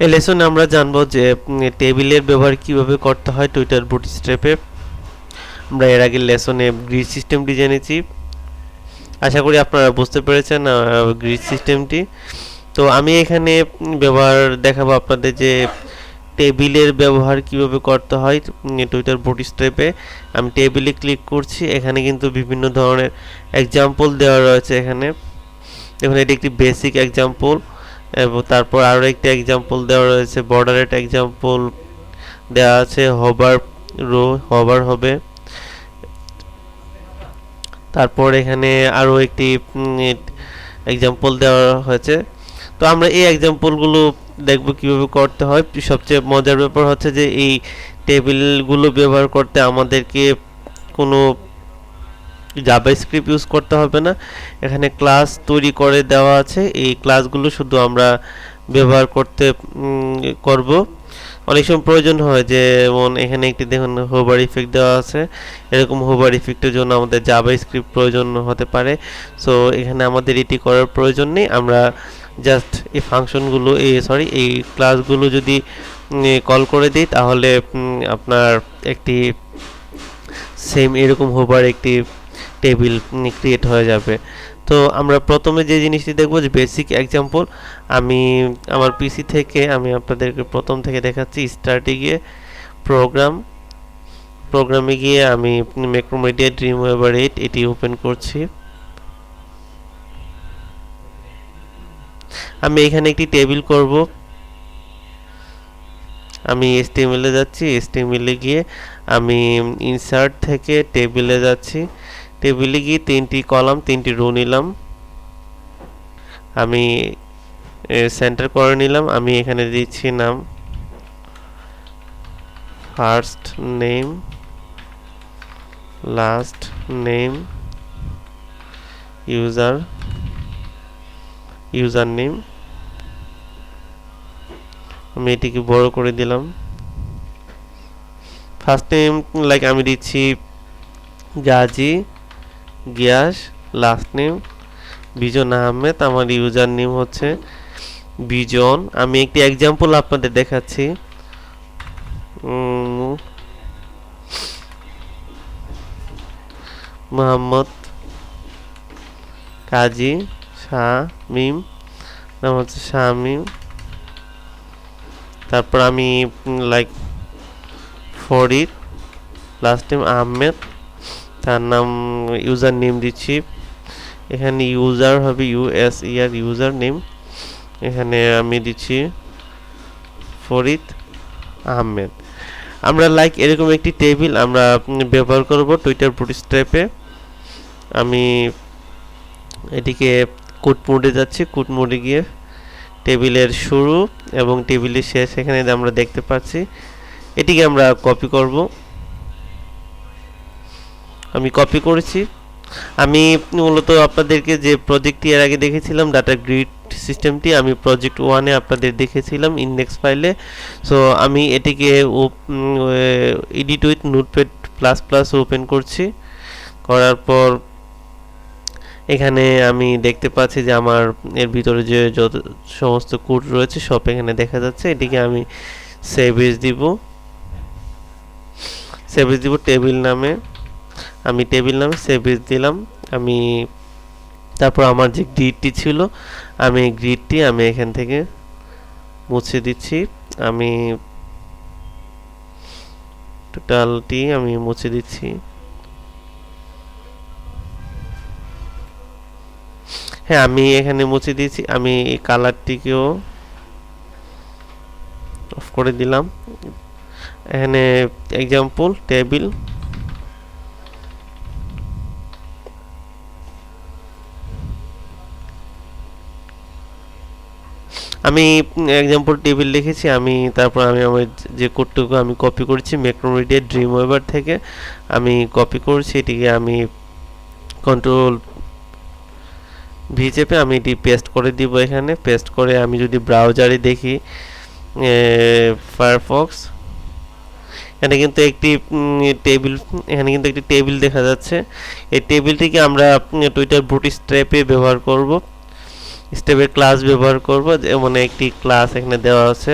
এই লেসনে আমরা জানবো যে টেবিলের ব্যবহার কিভাবে করতে হয় টুইটার বুটস্ট্র্যাপে। আমরা এর আগের লেসনে গ্রিড সিস্টেমটি জেনেছি, আশা করি আপনারা বুঝতে পেরেছেন গ্রিড সিস্টেমটি। তো আমি এখানে ব্যবহার দেখাবো আপনাদের যে টেবিলের ব্যবহার কিভাবে করতে হয় টুইটার বুটস্ট্র্যাপে। আমি টেবিলে ক্লিক করছি, এখানে কিন্তু বিভিন্ন ধরনের এক্সাম্পল দেওয়া রয়েছে। এখানে দেখুন এটি একটি বেসিক এক্সাম্পল, এবং তারপর আরও একটি এক্সাম্পল দেওয়া রয়েছে, বর্ডারেট এক্সাম্পল দেওয়া আছে, হবার রো হবার হবে। তারপর এখানে আরও একটি এক্সাম্পল দেওয়া হয়েছে। তো আমরা এই এক্সাম্পলগুলো দেখব কিভাবে করতে হয়। সবচেয়ে মজার ব্যাপার হচ্ছে যে এই টেবিলগুলো ব্যবহার করতে আমাদেরকে কোনো জাভাস্ক্রিপ্ট ইউজ করতে হবে না, এখানে ক্লাস তৈরি করে দেওয়া আছে। এই ক্লাসগুলো শুধু আমরা ব্যবহার করব। অনেক সময় প্রয়োজন হয়, যেমন এখানে একটি দেখুন হোভার ইফেক্ট দেওয়া আছে, এরকম হোভার ইফেক্টের জন্য আমাদের জাভাস্ক্রিপ্ট প্রয়োজন হতে পারে। সো এখানে আমাদের এটি করার প্রয়োজন নেই, আমরা জাস্ট এই ফাংশনগুলো এই ক্লাসগুলো যদি কল করে দিই, তাহলে আপনার একটি সেম এরকম হোভার একটি টেবিল ক্রিয়েট হয়ে যাবে। তো আমরা প্রথমে যে জিনিসটি দেখব যে বেসিক এক্সাম্পল। আমি আমার পিসি থেকে আমি আপনাদেরকে প্রথম থেকে দেখাচ্ছি। স্টার্টে গিয়ে প্রোগ্রামে গিয়ে আমি ম্যাক্রোমিডিয়া ড্রিমওয়েভার 8 এটি ওপেন করছি। আমি এখানে একটি টেবিল করব। আমি HTML এ যাচ্ছি, HTML এ গিয়ে আমি ইনসার্ট থেকে টেবিলে যাচ্ছি, টেবিলে গিয়ে 3টি কলাম 3টি রো নিলাম, আমি সেন্টার করে নিলাম। আমি এখানে দিচ্ছি নাম first name, last name, user name. আমি এটিকে বড় করে দিলাম। ফার্স্ট নেম লাইক আমি দিচ্ছি গাজী গিয়াস, লাস্ট নেম বিজন আহমেদ, আমার ইউজার নেম হচ্ছে বিজন। আমি একটি এক্সাম্পল আপনাদের দেখাচ্ছি। মোহাম্মদ কাজী শামীম, নাম হচ্ছে শামীম। তারপর আমি like Farid, last name Ahmed, তার নাম ইউজার নেম দিচ্ছি। এখানে ইউজার হবে USER ইউজার নেম, এখানে আমি দিচ্ছি ফরিদ আহমেদ। আমরা লাইক এরকম একটি টেবিল আমরা ব্যবহার করব টুইটার বুটস্ট্র্যাপে। আমি এটিকে কোড মোডে যাচ্ছি, কোড মোডে গিয়ে টেবিলের শুরু এবং টেবিলের শেষ এখানে আমরা দেখতে পাচ্ছি। এটিকে আমরা কপি করব। আমি কপি করেছি। আমি মূলত আপনাদেরকে যে প্রজেক্টটি এর আগে দেখেছিলাম ডাটা গ্রিড সিস্টেমটি, আমি প্রজেক্ট 1-এ আপনাদের দেখেছিলাম ইন্ডেক্স ফাইলে। সো আমি এটিকে edit with notepad plus plus open করছি। করার পর এখানে আমি দেখতে পাচ্ছি যে আমার এর ভিতরে যে যত সমস্ত কোড রয়েছে সব এখানে দেখা যাচ্ছে। এটিকে আমি সেভ এজ দিব, টেবিল নামে। আমি টেবিল নামে সেভ এজ দিলাম। আমি তারপর আমার যে গ্রিডটি ছিল, আমি গ্রিডটি আমি এখান থেকে মুছে দিচ্ছি। আমি টোটালটি আমি মুছে দিচ্ছি। হ্যাঁ, আমি এখানে মুছে দিয়েছি। আমি এই কালারটিকেও অফ করে দিলাম। এখানে এক্সাম্পল টেবিল, আমি এক্সাম্পল টেবিল লিখেছি। আমি তারপর আমি আমার যে কোডটুকু আমি কপি করেছি ম্যাক্রোমিডিয়া ড্রিমওয়েভার থেকে আমি কপি করছি, এটিকে আমি কন্ট্রোল ভি চেপে আমি এটি পেস্ট করে দিব। এখানে পেস্ট করে আমি যদি ব্রাউজারে দেখি ফায়ারফক্স, এখানে কিন্তু একটি টেবিল দেখা যাচ্ছে। এই টেবিলটিকে আমরা টুইটার বুটস্ট্র্যাপে ব্যবহার করব। স্টেপের ক্লাস ব্যবহার করব, যেমন একটি ক্লাস এখানে দেওয়া আছে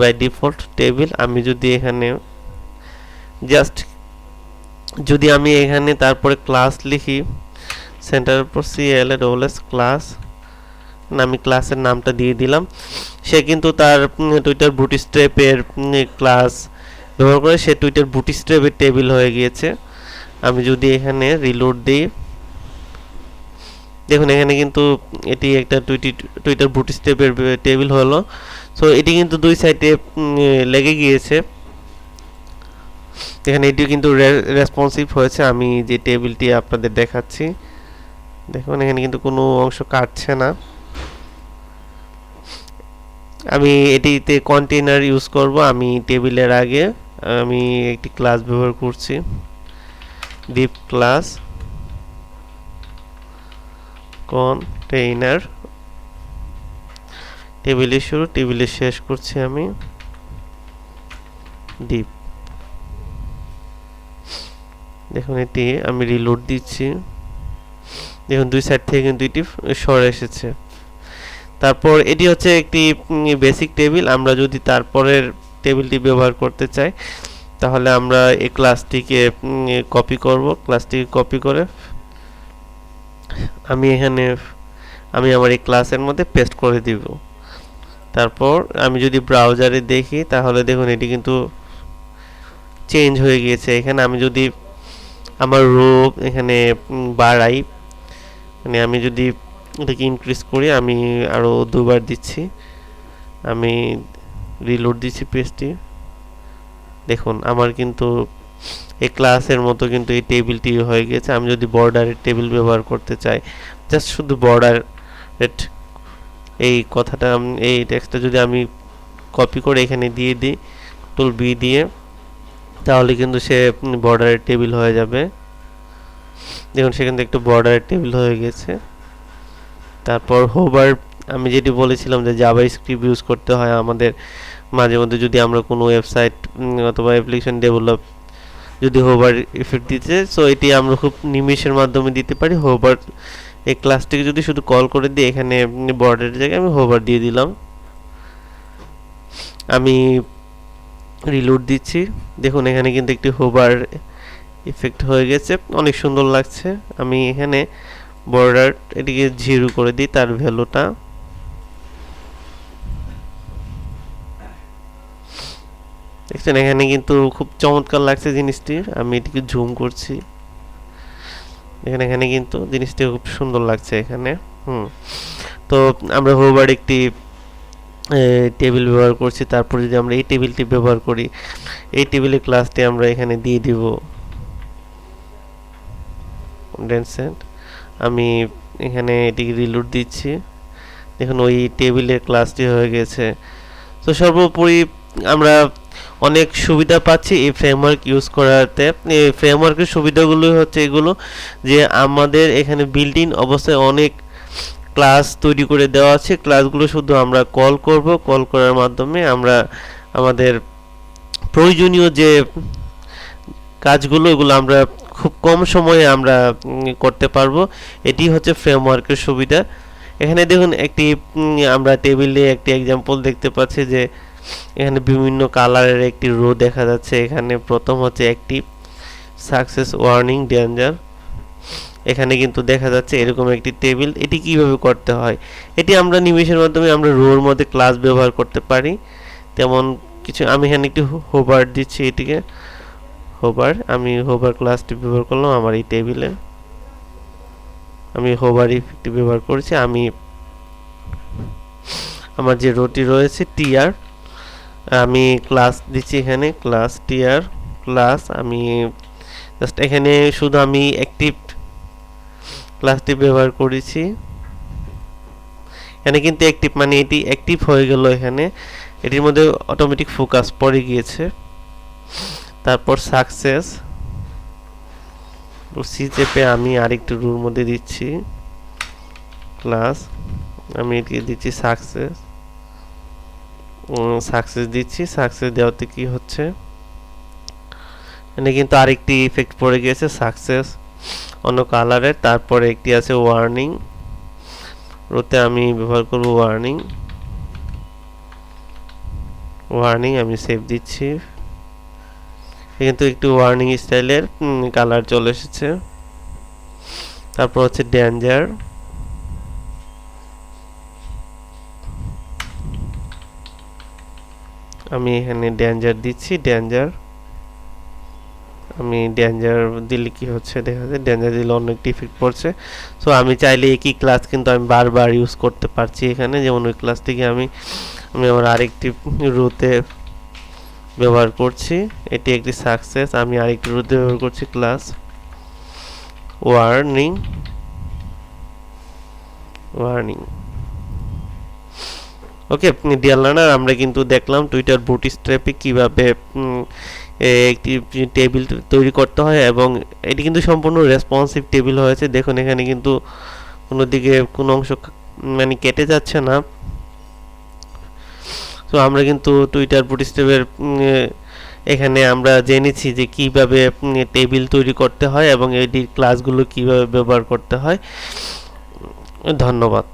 বাই ডিফল্ট টেবিল। আমি যদি এখানে জাস্ট যদি আমি এখানে তারপরে ক্লাস লিখি সেন্টারের উপর CLASS ক্লাস, আমি ক্লাসের নামটা দিয়ে দিলাম, সে কিন্তু তার টুইটার বুটস্ট্র্যাপের ক্লাস ব্যবহার করে সে টুইটার বুটস্ট্র্যাপের টেবিল হয়ে গিয়েছে। আমি যদি এখানে রিলোড দিই, দেখুন এখানে কিন্তু এটি একটা টুইটার বুটস্ট্র্যাপের টেবিল হলো। সো এটি কিন্তু দুই সাইডে লেগে গিয়েছে। এখানে এটি কিন্তু রেসপন্সিভ হয়েছে। আমি যে টেবিলটি আপনাদের দেখাচ্ছি, দেখুন এখানে কিন্তু কোনো অংশ কাটছে না। আমি এটিতে কন্টেইনার ইউজ করব। আমি টেবিলের আগে আমি একটি ক্লাস ব্যবহার করছি, ডিপ ক্লাস কন্টেইনার। টেবিলের শুরু টেবিলের শেষ করছি আমি ডিপ। দেখুন এটি আমি রিলোড দিচ্ছি, দেখুন দুই সাইড থেকে কিন্তু এটি সরে এসেছে। তারপর এটি হচ্ছে একটি বেসিক টেবিল। আমরা যদি তারপরের টেবিলটি ব্যবহার করতে চাই তাহলে আমরা এই ক্লাসটিকে কপি করব। ক্লাসটিকে কপি করে আমি এখানে আমি আমার এই ক্লাসের মধ্যে পেস্ট করে দিব। তারপর আমি যদি ব্রাউজারে দেখি তাহলে দেখুন এটি কিন্তু চেঞ্জ হয়ে গিয়েছে। এখানে আমি যদি আমার রো এখানে বাড়াই, মানে আমি যদি এটাকে ইনক্রিজ করি, আমি আরও দুবার দিচ্ছি, আমি রিলোড দিচ্ছি পেজটি, দেখুন আমার কিন্তু এই ক্লাসের মতো কিন্তু এই টেবিলটি হয়ে গেছে। আমি যদি বর্ডারের টেবিল ব্যবহার করতে চাই, জাস্ট শুধু বর্ডার এই কথাটা এই টেক্সটটা যদি আমি কপি করে এখানে দিয়ে দিই টুল বি দিয়ে, তাহলে কিন্তু সে বর্ডারের টেবিল হয়ে যাবে। দেখুন সেখান থেকে একটু বর্ডারের টেবিল হয়ে গেছে। তারপর হোভার, আমি যেটি বলেছিলাম যে জাভা স্ক্রিপ্ট ইউজ করতে হয় আমাদের মাঝে মধ্যে যদি আমরা কোনো ওয়েবসাইট অথবা অ্যাপ্লিকেশন ডেভেলপ যদি হোভার ইফেক্ট দিতে, সো এটি আমরা খুব নিমেষের মাধ্যমে দিতে পারি। হোভার এই ক্লাসটিকে যদি শুধু কল করে দিই, এখানে বর্ডারের জায়গায় আমি হোভার দিয়ে দিলাম, আমি রিলোড দিচ্ছি, দেখুন এখানে কিন্তু একটি হোভার ইফেক্ট হয়ে গেছে, অনেক সুন্দর লাগছে। আমি এখানে বর্ডার এটিকে 0 করে দিই, তার ভ্যালুটা দেখছেন এখানে কিন্তু খুব চমৎকার লাগছে জিনিসটি। আমি এটিকে জুম করছি, এখানে কিন্তু জিনিসটি খুব সুন্দর লাগছে এখানে। তো আমরা হোভার একটি টেবিল ব্যবহার করছি। তারপর যদি আমরা এই টেবিলটি ব্যবহার করি, এই টেবিলের ক্লাসটি আমরা এখানে দিয়ে দিব কনডেনসেট। আমি এখানে এটিকে রিলোড দিচ্ছি, দেখুন ওই টেবিলের ক্লাসটি হয়ে গেছে। তো সর্বোপরি আমরা অনেক সুবিধা পাচ্ছি এই ফ্রেমওয়ার্ক ইউজ করাতে। এই ফ্রেমওয়ার্কের সুবিধাগুলো হচ্ছে এগুলো যে আমাদের এখানে বিল্ট ইন অবস্থায় অনেক ক্লাস তৈরি করে দেওয়া আছে। ক্লাসগুলো শুধু আমরা কল করব, কল করার মাধ্যমে আমরা আমাদের প্রয়োজনীয় যে কাজগুলো এগুলো আমরা খুব কম সময়ে আমরা করতে পারবো। এটি হচ্ছে ফ্রেমওয়ার্কের সুবিধা। এখানে দেখুন একটি আমরা টেবিলে একটি এক্সাম্পল দেখতে পাচ্ছি যে এখানে বিভিন্ন কালারের একটি রো দেখা যাচ্ছে। এখানে প্রথম হচ্ছে অ্যাক্টিভ, সাকসেস, ওয়ার্নিং, ডেঞ্জার। এখানে কিন্তু দেখা যাচ্ছে এরকম একটি টেবিল। এটি কিভাবে করতে হয়, এটি আমরা নিমেষের মাধ্যমে আমরা রোর মধ্যে ক্লাস ব্যবহার করতে পারি। তেমন কিছু আমি এখানে একটি হোভার দিচ্ছি, এটিকে হোভার, আমি হোভার ক্লাসটি ব্যবহার করলাম আমার এই টেবিলে, আমি হোভার ইফেক্ট ব্যবহার করেছি। আমি আমার যে রোটি রয়েছে টিআর, আমি ক্লাস দিচ্ছি এখানে ক্লাস টিআর ক্লাস। আমি জাস্ট এখানে শুধু আমি অ্যাক্টিভ ক্লাসটি ব্যবহার করেছি। এখানে কিন্তু অ্যাক্টিভ মানে এটি অ্যাক্টিভ হয়ে গেল, এখানে এটির মধ্যে অটোমেটিক ফোকাস পড়ে গিয়েছে। তারপর সাকসেস, সি চেপে আমি আরেকটু রুর মধ্যে দিচ্ছি ক্লাস, আমি এটি দিচ্ছি সাকসেস, সাকসেস দিচ্ছি। সাকসেস দেওয়াতে কি হচ্ছে, এখানে কিন্তু আরেকটি ইফেক্ট পড়ে গিয়েছে সাকসেস অন্য কালারের। তারপরে একটি আছে ওয়ার্নিং, রোতে আমি ব্যবহার করব ওয়ার্নিং। আমি সেভ দিচ্ছি। কিন্তু একটু ওয়ার্নিং স্টাইলের কালার চলে এসেছে। তারপর হচ্ছে ডেঞ্জার, আমি এখানে ডেঞ্জার দিচ্ছি। আমি ডেঞ্জার দিলে কি হচ্ছে দেখা যায়, ডেঞ্জার দিলে অন্য একটি ইফেক্ট পড়ছে। সো আমি চাইলে একই ক্লাস কিন্তু আমি বারবার ইউজ করতে পারছি এখানে, যেমন ওই ক্লাস থেকে আমি আমার আরেকটি রুতে ব্যবহার করছি, এটি একটি সাকসেস। আমি আরেকটি রুতে ব্যবহার করছি class warning. Okay dear learner, আমরা কিন্তু দেখলাম টুইটার বুটস্ট্র্যাপে কিভাবে একটি টেবিল তৈরি করতে হয়, এবং এটি কিন্তু সম্পূর্ণ রেসপন্সিভ টেবিল হয়েছে। দেখুন এখানে কিন্তু কোনো দিকে কোনো অংশ মানে কেটে যাচ্ছে না। তো আমরা কিন্তু টুইটার বুটস্ট্র্যাপের এখানে আমরা জেনেছি যে কিভাবে টেবিল তৈরি করতে হয় এবং এটির ক্লাসগুলো কিভাবে ব্যবহার করতে হয়। ধন্যবাদ।